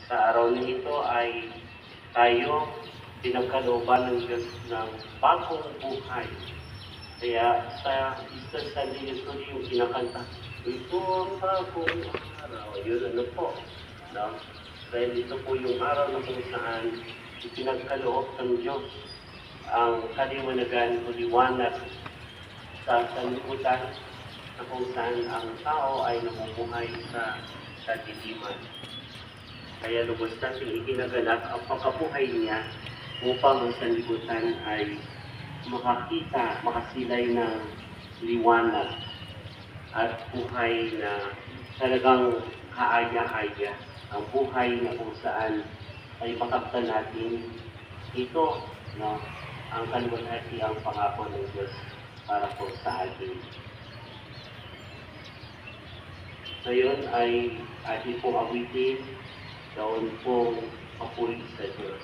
Sa araw na ito ay tayo pinagkalooban ng Diyos ng bagong buhay. Kaya sa Easter Sunday ito yung kinakanta, ito ang bagong araw. Yun ano po. No? Dahil ito po yung araw na kung saan ipinagkaloob ng Diyos ang kaliwanagan o liwanag sa sanlibutan na kung saan ang tao ay namumuhay sa kadiliman. Kaya lubos natin ikinaganap ang pagkabuhay niya upang ang sanlibutan ay makakita, makasilay ng liwanag at buhay na talagang kaaya-aya. Ang buhay na kung saan ay makaptan natin ito, no, ang kaluwalhati ang pangako ng Diyos para po sa atin. Ngayon ay ating pong awitin, daon pong papuri sa Diyos.